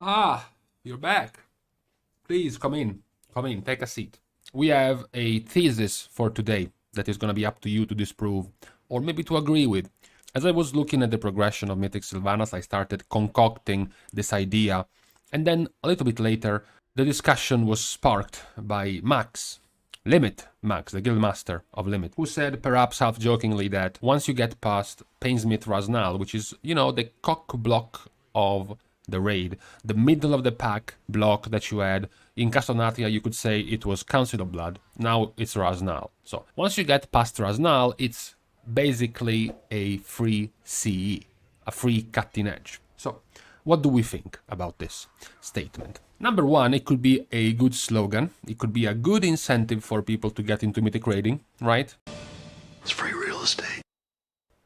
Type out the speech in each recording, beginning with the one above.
Ah, you're back. Please come in. Come in, take a seat. We have a thesis for today that is going to be up to you to disprove or maybe to agree with. As I was looking at the progression of Mythic Sylvanas, I started concocting this idea, and then a little bit later, the discussion was sparked by Max, Max, the guildmaster of Limit, who said, perhaps half-jokingly, that once you get past Painsmith Raznal, which is, the cock block of the raid, the middle of the pack block that you had in Castle Nathria, you could say it was Council of Blood. Now it's Raznal. So once you get past Raznal, it's basically a free CE, a free cutting edge. So what do we think about this statement? Number one, it could be a good slogan. It could be a good incentive for people to get into Mythic raiding, right? It's free real estate.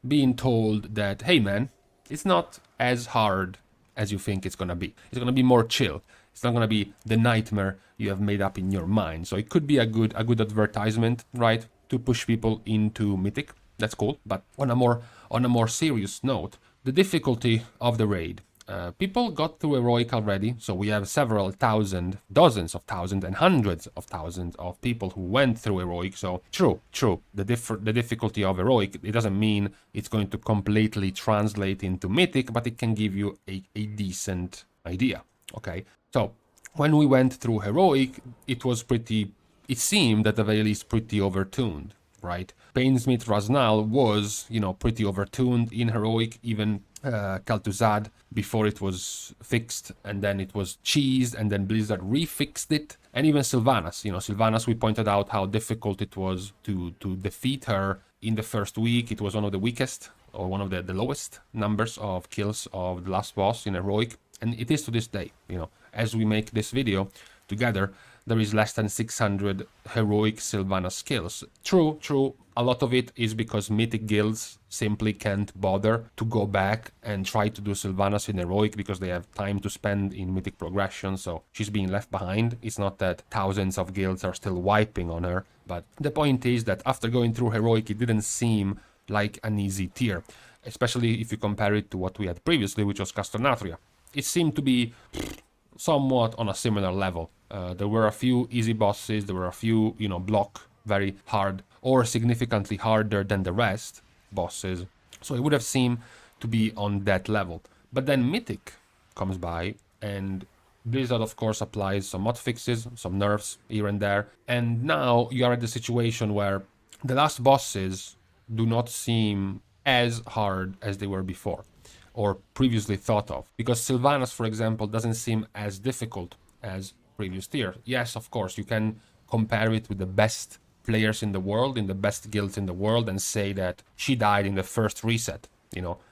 Being told that, hey man, it's not as hard as you think it's gonna be. It's gonna be more chill. It's not gonna be the nightmare you have made up in your mind. So it could be a good advertisement, right, to push people into Mythic. That's cool. But on a more serious note, the difficulty of the raid. People got through heroic already, so we have several thousand, dozens of thousands, and hundreds of thousands of people who went through heroic. So true. The difficulty of heroic, it doesn't mean it's going to completely translate into Mythic, but it can give you a decent idea. Okay, so when we went through heroic, it seemed at the very least pretty overtuned, right? Painsmith Raznal was, pretty overtuned in heroic, even Kaltuzad before it was fixed, and then it was cheesed, and then Blizzard refixed it. And even Sylvanas, Sylvanas, we pointed out how difficult it was to defeat her in the first week. It was one of the weakest, or one of the lowest numbers of kills of the last boss in heroic, and it is to this day. As we make this video together, there is less than 600 heroic Sylvanas kills. True, a lot of it is because Mythic guilds simply can't bother to go back and try to do Sylvanas in heroic because they have time to spend in Mythic progression, so she's being left behind. It's not that thousands of guilds are still wiping on her, but the point is that after going through heroic, it didn't seem like an easy tier, especially if you compare it to what we had previously, which was Castle Nathria. It seemed to be somewhat on a similar level. There were a few easy bosses, there were a few, block very hard or significantly harder than the rest bosses. So it would have seemed to be on that level. But then Mythic comes by, and Blizzard, of course, applies some mod fixes, some nerfs here and there. And now you are at the situation where the last bosses do not seem as hard as they were before, or previously thought of. Because Sylvanas, for example, doesn't seem as difficult as previous tier. Yes, of course, you can compare it with the best players in the world, in the best guilds in the world, and say that she died in the first reset.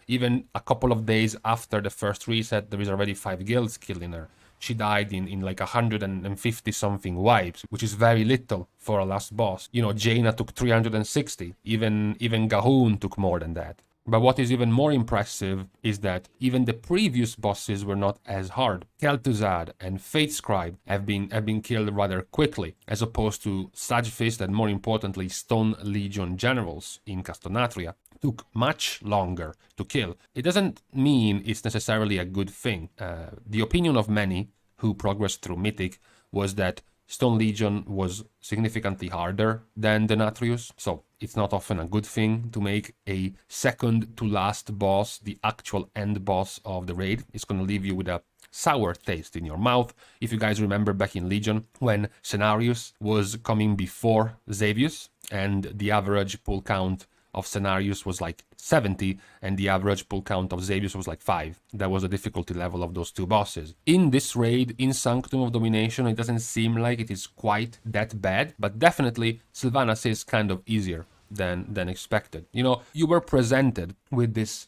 Even a couple of days after the first reset, there is already 5 guilds killing her. She died in like 150 something wipes, which is very little for a last boss. Jaina took 360, even Gahoon took more than that. But what is even more impressive is that even the previous bosses were not as hard. Kel'Thuzad and Fate Scribe have been killed rather quickly, as opposed to Sagefist and, more importantly, Stone Legion generals in Castle Nathria took much longer to kill. It doesn't mean it's necessarily a good thing. The opinion of many who progressed through Mythic was that Stone Legion was significantly harder than Denatrius, so it's not often a good thing to make a second to last boss the actual end boss of the raid. It's going to leave you with a sour taste in your mouth. If you guys remember back in Legion, when Cenarius was coming before Xavius, and the average pull count of Cenarius was like 70, and the average pull count of Xavius was like 5. That was the difficulty level of those two bosses. In this raid, in Sanctum of Domination, it doesn't seem like it is quite that bad, but definitely Sylvanas is kind of easier than expected. You were presented with this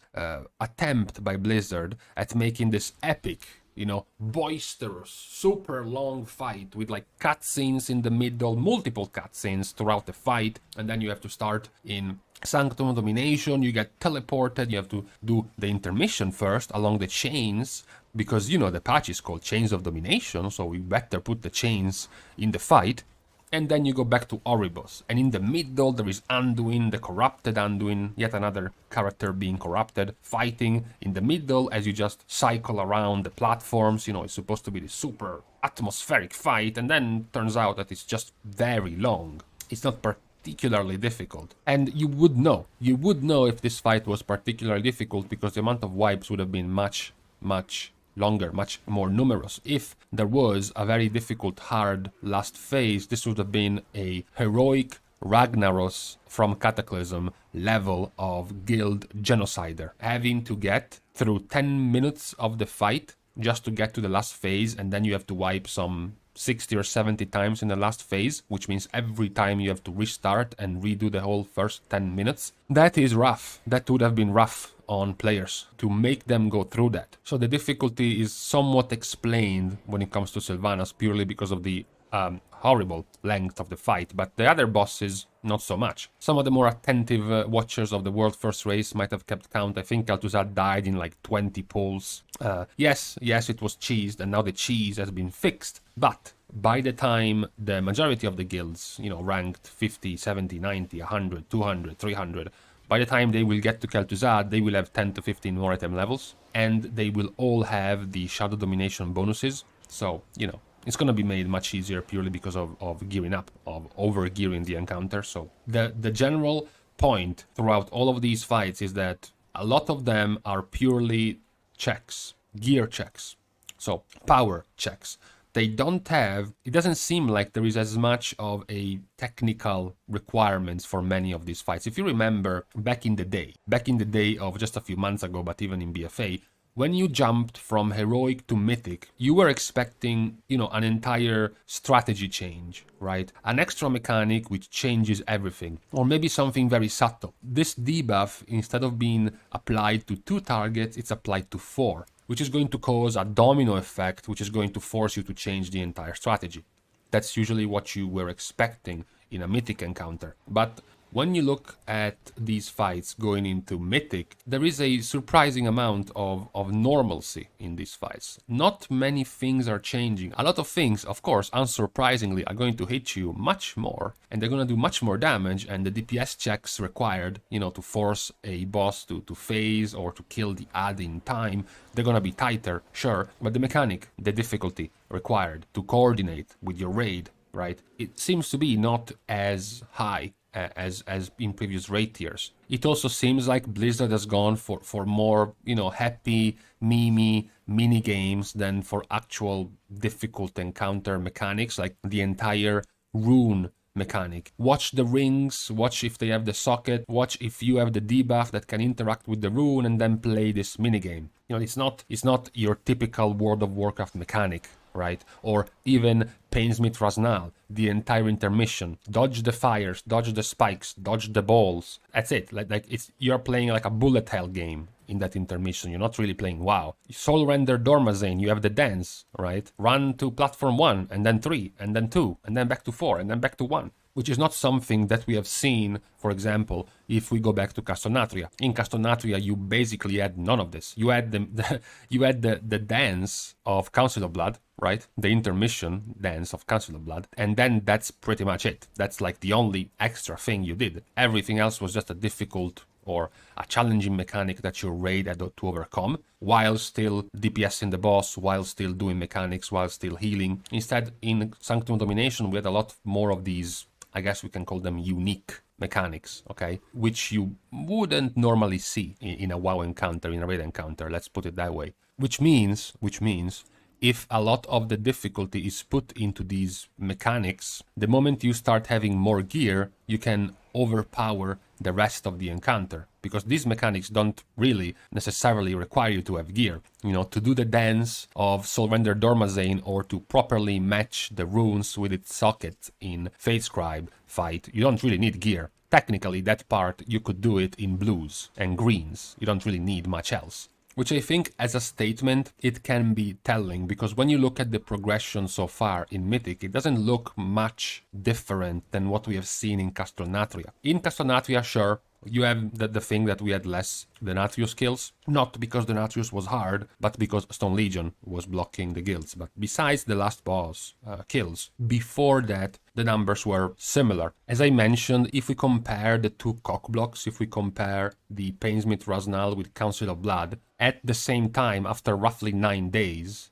attempt by Blizzard at making this epic, boisterous, super long fight with like cutscenes in the middle, multiple cutscenes throughout the fight, and then you have to start in Sanctum of Domination, you get teleported, you have to do the intermission first along the chains, because the patch is called Chains of Domination, so we better put the chains in the fight. and then you go back to Oribos. And in the middle, there is Anduin, the corrupted Anduin, yet another character being corrupted, fighting in the middle as you just cycle around the platforms. You know, it's supposed to be this super atmospheric fight, and then turns out that it's just very long. It's not particularly difficult. And you would know if this fight was particularly difficult, because the amount of wipes would have been much longer, much more numerous. If there was a very difficult, hard last phase, this would have been a heroic Ragnaros from Cataclysm level of guild genocider, having to get through 10 minutes of the fight just to get to the last phase, and then you have to wipe some 60 or 70 times in the last phase, which means every time you have to restart and redo the whole first 10 minutes. That is rough. That would have been rough on players to make them go through that. So the difficulty is somewhat explained when it comes to Sylvanas, purely because of the horrible length of the fight, but the other bosses, not so much. Some of the more attentive watchers of the World First Race might have kept count. I think Kel'Thuzad died in like 20 pulls. Yes, it was cheesed, and now the cheese has been fixed, but by the time the majority of the guilds, you know, ranked 50, 70, 90, 100, 200, 300, by the time they will get to Kel'Thuzad, they will have 10 to 15 more item levels, and they will all have the Shadow Domination bonuses. So, you know, it's going to be made much easier purely because of gearing up, of over-gearing the encounter. So the general point throughout all of these fights is that a lot of them are purely checks, gear checks, so power checks. They don't have, it doesn't seem like there is as much of a technical requirements for many of these fights. If you remember back in the day of just a few months ago, but even in BFA, when you jumped from heroic to mythic, you were expecting, you know, an entire strategy change, right? An extra mechanic which changes everything, or maybe something very subtle. This debuff, instead of being applied to 2 targets, it's applied to 4, which is going to cause a domino effect, which is going to force you to change the entire strategy. That's usually what you were expecting in a mythic encounter. But when you look at these fights going into mythic, there is a surprising amount of normalcy in these fights. Not many things are changing. A lot of things, of course, unsurprisingly, are going to hit you much more, and they're going to do much more damage, and the DPS checks required, you know, to force a boss to phase or to kill the ad in time, they're going to be tighter, sure, but the mechanic, the difficulty required to coordinate with your raid, right, it seems to be not as high as in previous raid tiers. It also seems like Blizzard has gone for more, you know, happy, mini games than for actual difficult encounter mechanics, like the entire rune mechanic. Watch the rings, watch if they have the socket, watch if you have the debuff that can interact with the rune, and then play this minigame. You know, it's not your typical World of Warcraft mechanic, right? Or even Painsmith Rasnal, the entire intermission. Dodge the fires, dodge the spikes, dodge the balls. That's it. Like it's, you're playing like a bullet hell game in that intermission. You're not really playing WoW. Soul Render Dormazane, you have the dance, right? Run to platform 1, and then 3, and then 2, and then back to 4, and then back to 1. Which is not something that we have seen, for example, if we go back to Castle Nathria. In Castle Nathria, you basically had none of this. You had the dance of Council of Blood, right? The intermission dance of Council of Blood, and then that's pretty much it. That's like the only extra thing you did. Everything else was just a difficult or a challenging mechanic that your raid had to overcome, while still DPSing the boss, while still doing mechanics, while still healing. Instead, in Sanctum of Domination, we had a lot more of these, I guess we can call them unique mechanics, okay? Which you wouldn't normally see in a WoW encounter, in a raid encounter, let's put it that way. Which means, if a lot of the difficulty is put into these mechanics, the moment you start having more gear, you can overpower the rest of the encounter, because these mechanics don't really necessarily require you to have gear. You know, to do the dance of Soul Render Dormazane, or to properly match the runes with its socket in Fate Scribe fight, you don't really need gear. Technically, that part, you could do it in blues and greens. You don't really need much else. Which I think, as a statement, it can be telling, because when you look at the progression so far in Mythic, it doesn't look much different than what we have seen in Castle Nathria. In Castle Nathria, sure, You have the thing that we had less Denatrius kills, not because Denatrius was hard, but because Stone Legion was blocking the guilds. But besides the last boss kills, before that, the numbers were similar. As I mentioned, if we compare the two cock blocks, if we compare the Painsmith Raznal with Council of Blood, at the same time, after roughly 9 days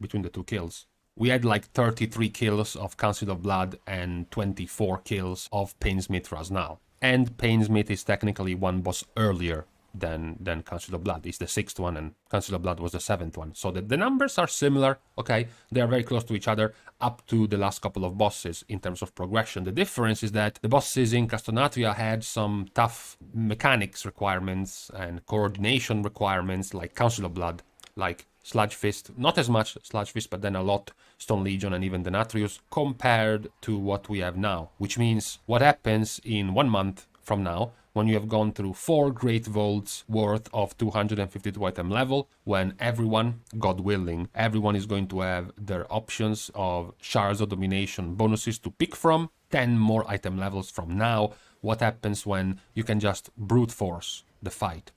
between the two kills, we had like 33 kills of Council of Blood and 24 kills of Painsmith Raznal. And Painsmith is technically one boss earlier than Council of Blood. It's the 6th one, and Council of Blood was the 7th one. So the numbers are similar, okay? They are very close to each other up to the last couple of bosses in terms of progression. The difference is that the bosses in Castle Nathria had some tough mechanics requirements and coordination requirements like Council of Blood, like Sludge Fist, not as much Sludge Fist, but then a lot Stone Legion and even Denatrius, compared to what we have now. Which means what happens in 1 month from now, when you have gone through 4 Great Vaults worth of 252 item level, when everyone, God willing, everyone is going to have their options of Shards of Domination bonuses to pick from, 10 more item levels from now. What happens when you can just brute force the fight?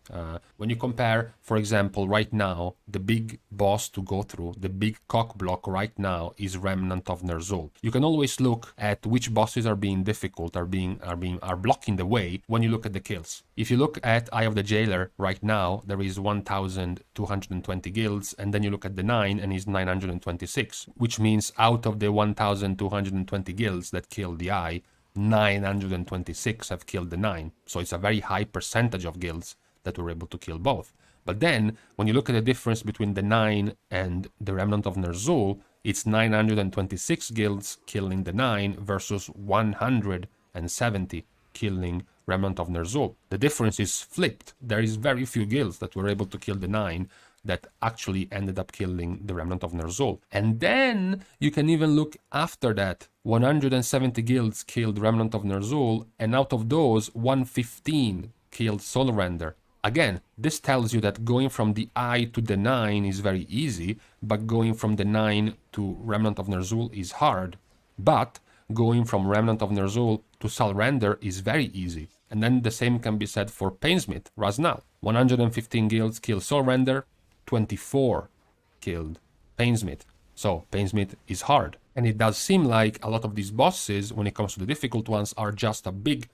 When you compare, for example, right now, the big boss to go through, the big cock block right now is Remnant of Ner'zhul. You can always look at which bosses are being difficult, are blocking the way when you look at the kills. If you look at Eye of the Jailer right now, there is 1,220 guilds, and then you look at the 9 and it's 926, which means out of the 1,220 guilds that kill the Eye, 926 have killed the 9. So it's a very high percentage of guilds that were able to kill both. But then, when you look at the difference between the 9 and the Remnant of Ner'zhul, it's 926 guilds killing the 9 versus 170 killing Remnant of Ner'zhul. The difference is flipped. There is very few guilds that were able to kill the 9 that actually ended up killing the Remnant of Ner'zhul. And then you can even look after that. 170 guilds killed Remnant of Ner'zhul, and out of those, 115 killed Soul Render. Again, this tells you that going from the Eye to the 9 is very easy, but going from the 9 to Remnant of Ner'zhul is hard. But going from Remnant of Ner'zhul to Soul Render is very easy. And then the same can be said for Painsmith, Raznal. 115 guilds killed Soul Render, 24 killed Painsmith. So Painsmith is hard. And it does seem like a lot of these bosses, when it comes to the difficult ones, are just a big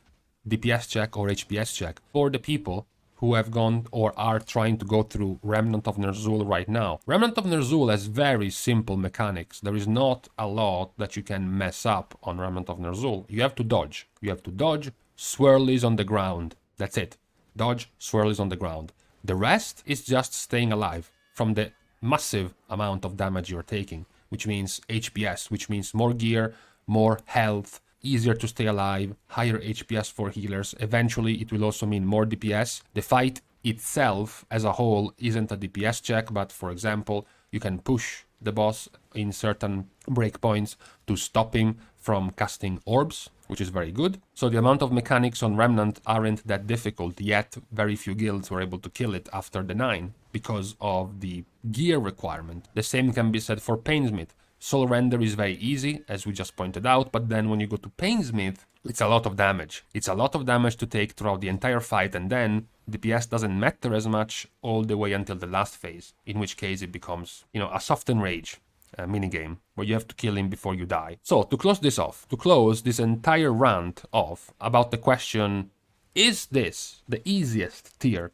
DPS check or HPS check for the people who have gone or are trying to go through Remnant of Ner'zhul right now. Remnant of Ner'zhul has very simple mechanics. There is not a lot that you can mess up on Remnant of Ner'zhul. You have to dodge. You have to dodge, swirlies on the ground. That's it. Dodge, swirlies on the ground. The rest is just staying alive from the massive amount of damage you're taking, which means HPS, which means more gear, more health, easier to stay alive, higher HPS for healers. Eventually, it will also mean more DPS. The fight itself as a whole isn't a DPS check, but for example, you can push the boss in certain breakpoints to stop him from casting orbs, which is very good. So the amount of mechanics on Remnant aren't that difficult, yet very few guilds were able to kill it after the 9 because of the gear requirement. The same can be said for Painsmith. Soul Render is very easy, as we just pointed out, but then when you go to Painsmith, it's a lot of damage. It's a lot of damage to take throughout the entire fight, and then DPS doesn't matter as much all the way until the last phase, in which case it becomes, a soft enrage minigame, where you have to kill him before you die. So, to close this off, to close this entire rant off about the question, is this the easiest tier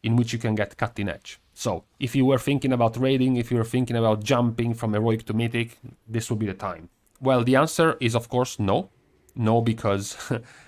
in which you can get cutting edge? So, if you were thinking about raiding, if you were thinking about jumping from Heroic to Mythic, this would be the time. Well, the answer is of course no. No, because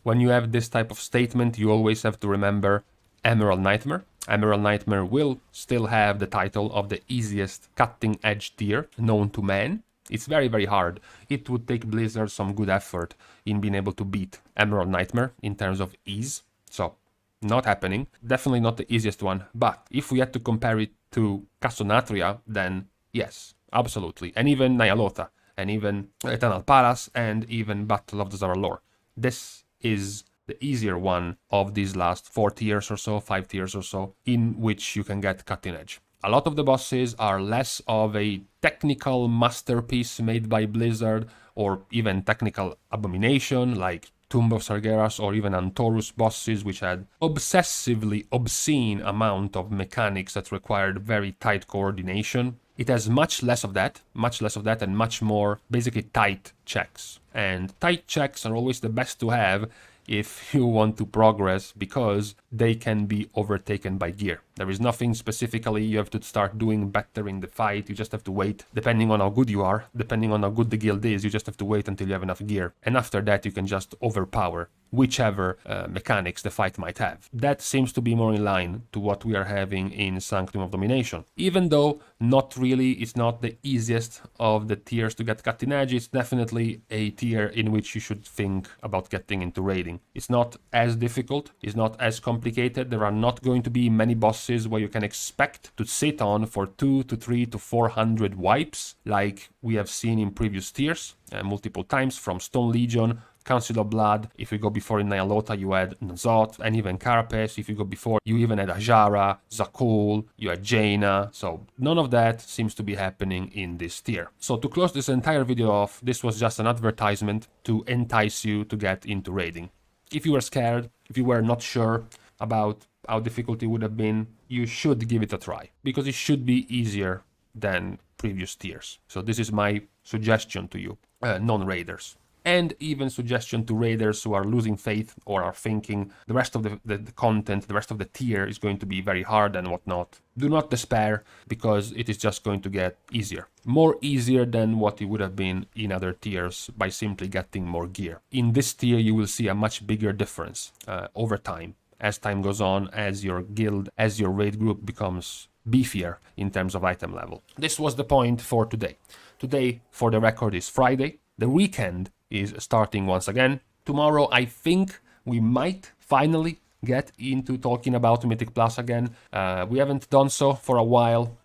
when you have this type of statement, you always have to remember Emerald Nightmare. Emerald Nightmare will still have the title of the easiest cutting edge tier known to man. It's very, very hard. It would take Blizzard some good effort in being able to beat Emerald Nightmare in terms of ease. So, not happening. Definitely not the easiest one. But if we had to compare it to Castle Nathria, then yes, absolutely. And even Ny'alotha, and even Eternal Palace, and even Battle of the Zaralor. This is the easier one of these last 4 tiers or so, 5 tiers or so, in which you can get cutting edge. A lot of the bosses are less of a technical masterpiece made by Blizzard, or even technical abomination like Tomb of Sargeras or even Antorus bosses, which had obsessively obscene amount of mechanics that required very tight coordination. It has much less of that, and much more basically tight checks. And tight checks are always the best to have if you want to progress, because they can be overtaken by gear. There is nothing specifically you have to start doing better in the fight. You just have to wait, depending on how good you are, depending on how good the guild is, you just have to wait until you have enough gear. And after that, you can just overpower whichever mechanics the fight might have. That seems to be more in line to what we are having in Sanctum of Domination. Even though not really, it's not the easiest of the tiers to get cutting edge, it's definitely a tier in which you should think about getting into raiding. It's not as difficult, it's not as complicated, there are not going to be many bosses where you can expect to sit on for 2 to 3 to 400 wipes, like we have seen in previous tiers, multiple times, from Stone Legion, Council of Blood. If you go before in Nyalota, you had Nazot and even Carapace. If you go before, you even had Ajara, Zakul, you had Jaina. So none of that seems to be happening in this tier. So to close this entire video off, this was just an advertisement to entice you to get into raiding. If you were scared, if you were not sure about how difficult it would have been, you should give it a try, because it should be easier than previous tiers. So this is my suggestion to you, non-raiders. And even suggestion to raiders who are losing faith or are thinking the rest of the content, the rest of the tier is going to be very hard and whatnot. Do not despair, because it is just going to get easier. More easier than what it would have been in other tiers by simply getting more gear. In this tier, you will see a much bigger difference over time. As time goes on, as your guild, as your raid group becomes beefier in terms of item level. This was the point for today. Today, for the record, is Friday. The weekend is starting once again. Tomorrow, I think we might finally get into talking about Mythic Plus again. We haven't done so for a while.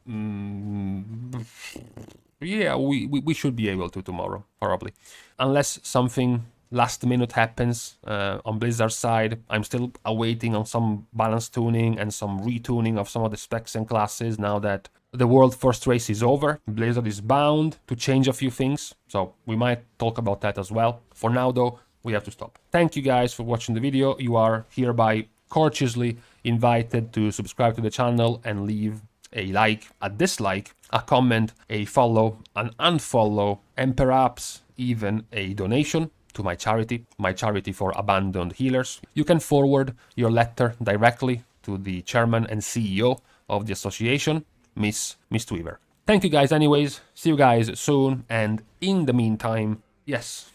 Yeah, we should be able to tomorrow, probably. Unless something last minute happens on Blizzard's side. I'm still awaiting on some balance tuning and some retuning of some of the specs and classes now that the world first race is over. Blizzard is bound to change a few things, so we might talk about that as well. For now though, we have to stop. Thank you guys for watching the video. You are hereby courteously invited to subscribe to the channel and leave a like, a dislike, a comment, a follow, an unfollow, and perhaps even a donation to my charity for abandoned healers. You can forward your letter directly to the chairman and CEO of the association, Miss Weaver. Thank you guys anyways, see you guys soon, and in the meantime, yes,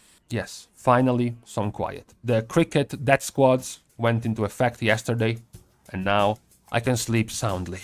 finally some quiet. The cricket death squads went into effect yesterday, and now I can sleep soundly.